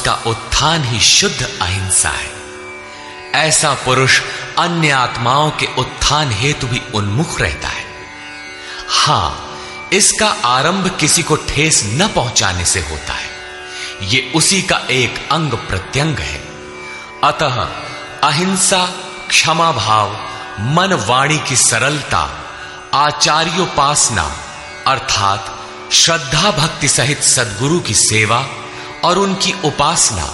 उसका उत्थान ही शुद्ध अहिंसा है। ऐसा पुरुष अन्य आत्माओं के उत्थान हेतु भी उन्मुख रहता है। हां, इसका आरंभ किसी को ठेस न पहुंचाने से होता है। ये उसी का एक अंग प्रत्यंग है। अतः अहिंसा, क्षमा भाव, मन वाणी की सरलता, आचार्योपासना अर्थात श्रद्धा भक्ति सहित सद्गुरु की सेवा और उनकी उपासना,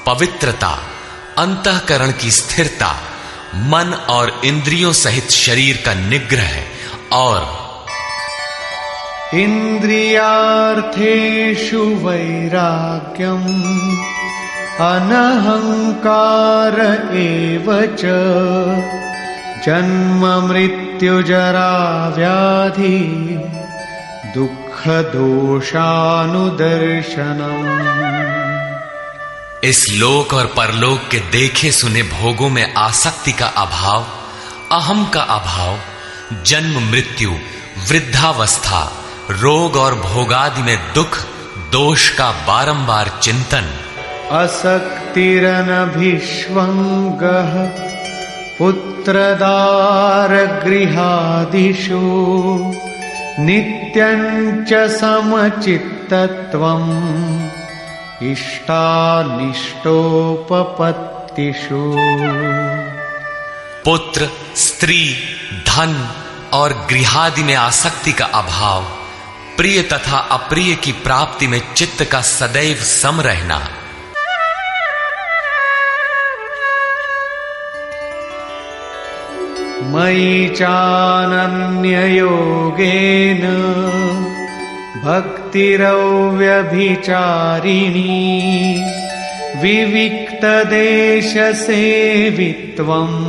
पवित्रता, अंतःकरण की स्थिरता, मन और इंद्रियों सहित शरीर का निग्रह और इंद्रियार्थेषु वैराग्यम अनहंकार एव च जन्म मृत्यु जरा व्याधि दुख दोषानुदर्शनम। इस लोक और परलोक के देखे सुने भोगों में आसक्ति का अभाव, अहम का अभाव, जन्म मृत्यु, वृद्धावस्था, रोग और भोगादि में दुख दोष का बारंबार चिंतन, असक्तिरनभिष्वंगः पुत्रदार गृहादिषु नित्यञ्च समचित्तत्वम् इष्टानिष्टोपपत्तिषु। पुत्र, स्त्री, धन और गृहादि में आसक्ति का अभाव, प्रिय तथा अप्रिय की प्राप्ति में चित्त का सदैव सम रहना, मयि चानन्ययोगेन भक्तिरव्यभिचारिणी विविक्तदेशसेवित्वम्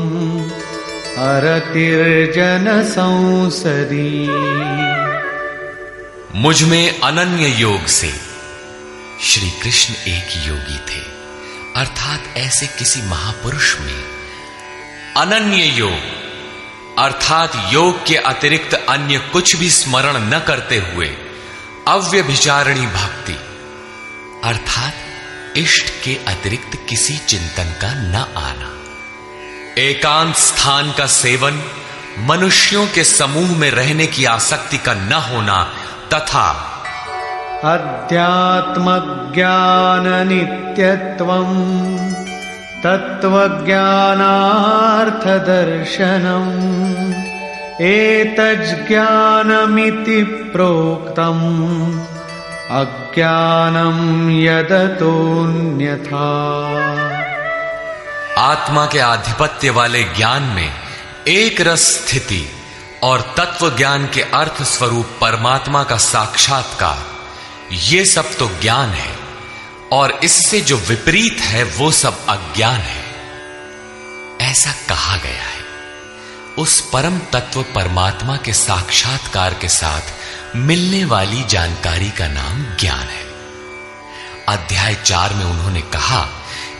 अरतिर्जनसंसदि। मुझ में अनन्य योग से श्री कृष्ण एक योगी थे, अर्थात ऐसे किसी महापुरुष में अनन्य योग अर्थात योग के अतिरिक्त अन्य कुछ भी स्मरण न करते हुए अव्यभिचारिणी भक्ति अर्थात इष्ट के अतिरिक्त किसी चिंतन का न आना, एकांत स्थान का सेवन, मनुष्यों के समूह में रहने की आसक्ति का न होना तथा अध्यात्मज्ञान नित्यत्वम् तत्त्वज्ञानार्थदर्शनम् एतज्ज्ञानमिति प्रोक्तम् अज्ञानम् यदतोऽन्यथा। आत्मा के आधिपत्य वाले ज्ञान में एक रस स्थिति और तत्व ज्ञान के अर्थ स्वरूप परमात्मा का साक्षात्कार, ये सब तो ज्ञान है और इससे जो विपरीत है वो सब अज्ञान है। ऐसा कहा गया है। उस परम तत्व परमात्मा के साक्षात्कार के साथ मिलने वाली जानकारी का नाम ज्ञान है। अध्याय 4 में उन्होंने कहा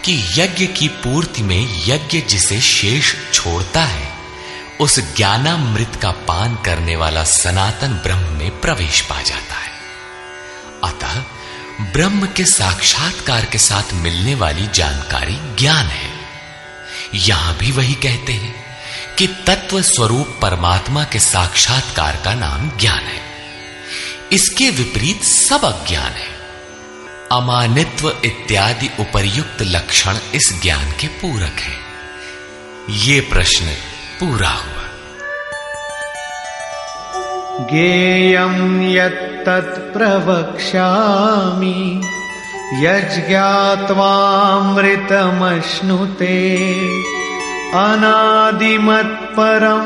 कि यज्ञ की पूर्ति में यज्ञ जिसे शेष छोड़ता है उस ज्ञानामृत का पान करने वाला सनातन ब्रह्म में प्रवेश पा जाता है। अतः ब्रह्म के साक्षात्कार के साथ मिलने वाली जानकारी ज्ञान है। यहां भी वही कहते हैं कि तत्व स्वरूप परमात्मा के साक्षात्कार का नाम ज्ञान है। इसके विपरीत सब अज्ञान है। अमानित्व इत्यादि उपर्युक्त लक्षण इस ज्ञान के पूरक है। ये प्रश्न पूरा हुआ। ज्ञेयम् यत्तत् प्रवक्ष्यामि यज्ञात्वामृतमश्नुते अनादिमत्परं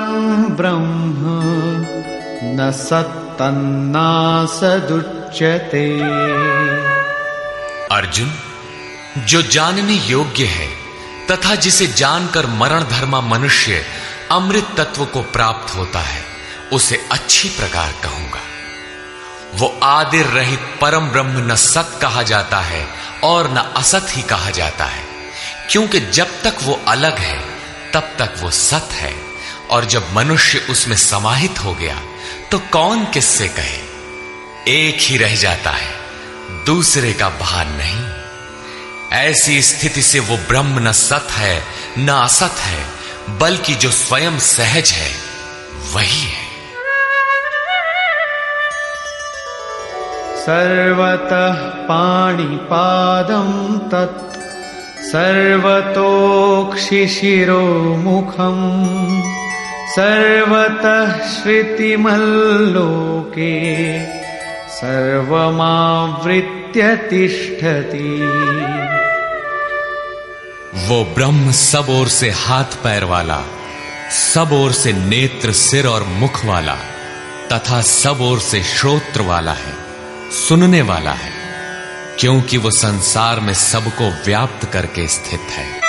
ब्रह्म न सत्तन्नासदुच्यते। अर्जुन, जो जानने योग्य है तथा जिसे जानकर मरण धर्मा मनुष्य अमृत तत्व को प्राप्त होता है उसे अच्छी प्रकार कहूंगा। वो आदिर रहित परम ब्रह्म न सत कहा जाता है और न असत ही कहा जाता है, क्योंकि जब तक वो अलग है तब तक वो सत है और जब मनुष्य उसमें समाहित हो गया तो कौन किससे कहे। एक ही रह जाता है, दूसरे का भान नहीं। ऐसी स्थिति से वो ब्रह्म न सत है न असत है, बल्कि जो स्वयं सहज है वही है। सर्वतः पाणिपादं तत् सर्वतोक्षिशिरोमुखम् सर्वतः श्रुतिमल्लोके सर्वमावृत्य तिष्ठति। वो ब्रह्म सब ओर से हाथ पैर वाला, सब ओर से नेत्र सिर और मुख वाला तथा सब ओर से श्रोत्र वाला है, सुनने वाला है, क्योंकि वो संसार में सबको व्याप्त करके स्थित है।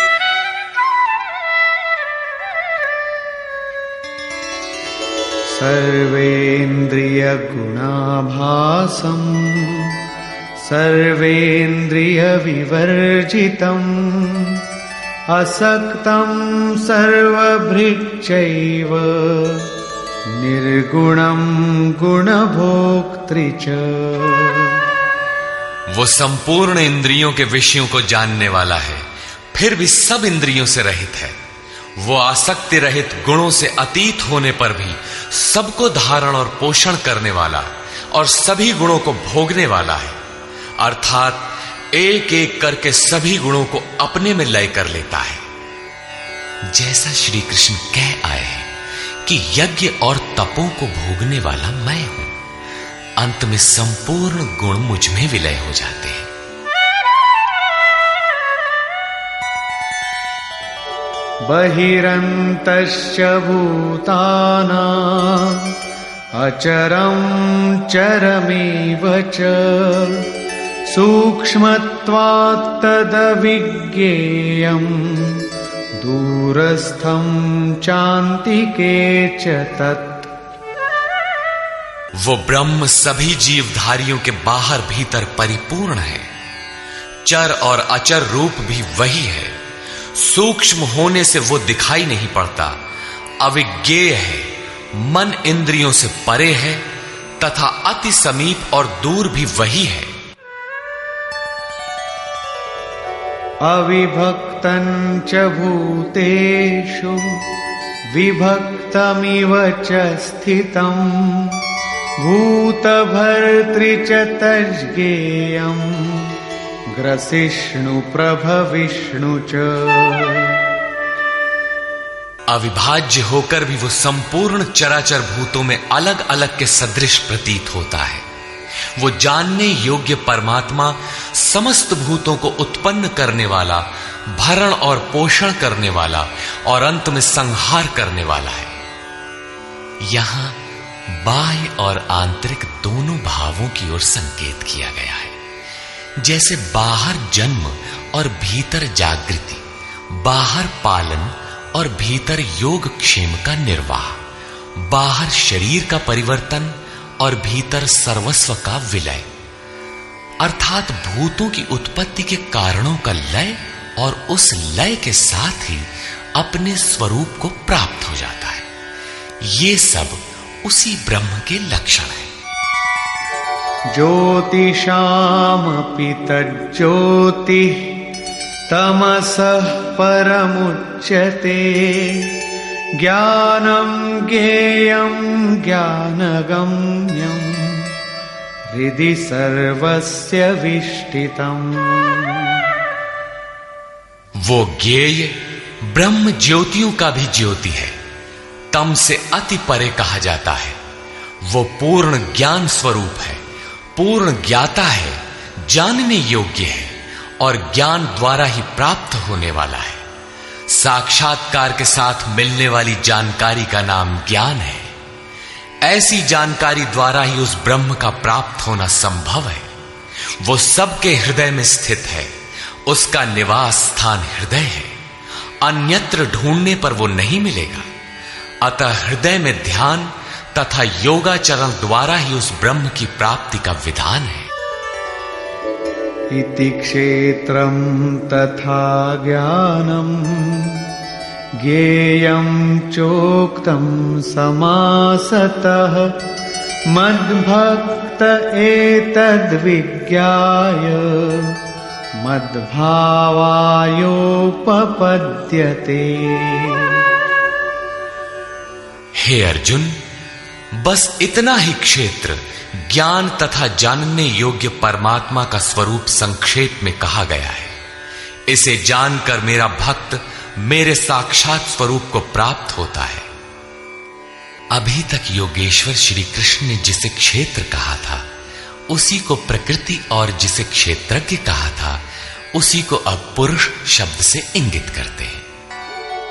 सर्वेन्द्रियगुणाभासम् सर्वेन्द्रियविवर्जितम् असक्तं सर्वभृच्चैव निर्गुणं गुणभोक्तृ च। वो संपूर्ण इंद्रियों के विषयों को जानने वाला है, फिर भी सब इंद्रियों से रहित है। वो आसक्ति रहित गुणों से अतीत होने पर भी सबको धारण और पोषण करने वाला और सभी गुणों को भोगने वाला है, अर्थात एक एक करके सभी गुणों को अपने में लय कर लेता है। जैसा श्री कृष्ण कह आए हैं कि यज्ञ और तपों को भोगने वाला मैं हूं, अंत में संपूर्ण गुण मुझ में विलय हो जाते हैं। बहिरन्तश्च भूतानाम् अचरं चरमेव च सूक्ष्मत्वात् तदविज्ञेयम् दूरस्थं चान्तिके च तत्। वो ब्रह्म सभी जीवधारियों के बाहर भीतर परिपूर्ण है, चर और अचर रूप भी वही है, सूक्ष्म होने से वो दिखाई नहीं पड़ता, अविज्ञेय है, मन इंद्रियों से परे है तथा अति समीप और दूर भी वही है। अविभक्तं च भूतेषु विभक्तमिव च स्थितं भूतभर्तृ च तज्ज्ञेयम् ग्रसिष्णु प्रभविष्णु च। अविभाज्य होकर भी वो संपूर्ण चराचर भूतों में अलग अलग के सदृश प्रतीत होता है। वो जानने योग्य परमात्मा समस्त भूतों को उत्पन्न करने वाला, भरण और पोषण करने वाला और अंत में संहार करने वाला है। यहां बाह्य और आंतरिक दोनों भावों की ओर संकेत किया गया है। जैसे बाहर जन्म और भीतर जागृति, बाहर पालन और भीतर योग क्षेम का निर्वाह, बाहर शरीर का परिवर्तन और भीतर सर्वस्व का विलय, अर्थात भूतों की उत्पत्ति के कारणों का लय और उस लय के साथ ही अपने स्वरूप को प्राप्त हो जाता है। ये सब उसी ब्रह्म के लक्षण है। ज्योतिषामपि तज्ज्योतिः तमसः परमुच्यते ज्ञानं ज्ञेयं ज्ञानगम्यं हृदि सर्वस्य विष्ठितम्। वो ज्ञेय ब्रह्म ज्योतियों का भी ज्योति है, तम से अति परे कहा जाता है। वो पूर्ण ज्ञान स्वरूप है, पूर्ण ज्ञाता है, जानने योग्य है और ज्ञान द्वारा ही प्राप्त होने वाला है। साक्षात्कार के साथ मिलने वाली जानकारी का नाम ज्ञान है। ऐसी जानकारी द्वारा ही उस ब्रह्म का प्राप्त होना संभव है। वो सबके हृदय में स्थित है, उसका निवास स्थान हृदय है, अन्यत्र ढूंढने पर वो नहीं मिलेगा। अतः हृदय में ध्यान तथा योगाचरण द्वारा ही उस ब्रह्म की प्राप्ति का विधान है। इति क्षेत्रं तथा ज्ञानं ज्ञेयं चोक्तं समासतः मद्भक्त एतद्विज्ञाय मद्भावायोपपद्यते। हे अर्जुन, बस इतना ही क्षेत्र ज्ञान तथा जानने योग्य परमात्मा का स्वरूप संक्षेप में कहा गया है। इसे जानकर मेरा भक्त मेरे साक्षात स्वरूप को प्राप्त होता है। अभी तक योगेश्वर श्री कृष्ण ने जिसे क्षेत्र कहा था उसी को प्रकृति, और जिसे क्षेत्रज्ञ कहा था उसी को अब पुरुष शब्द से इंगित करते हैं।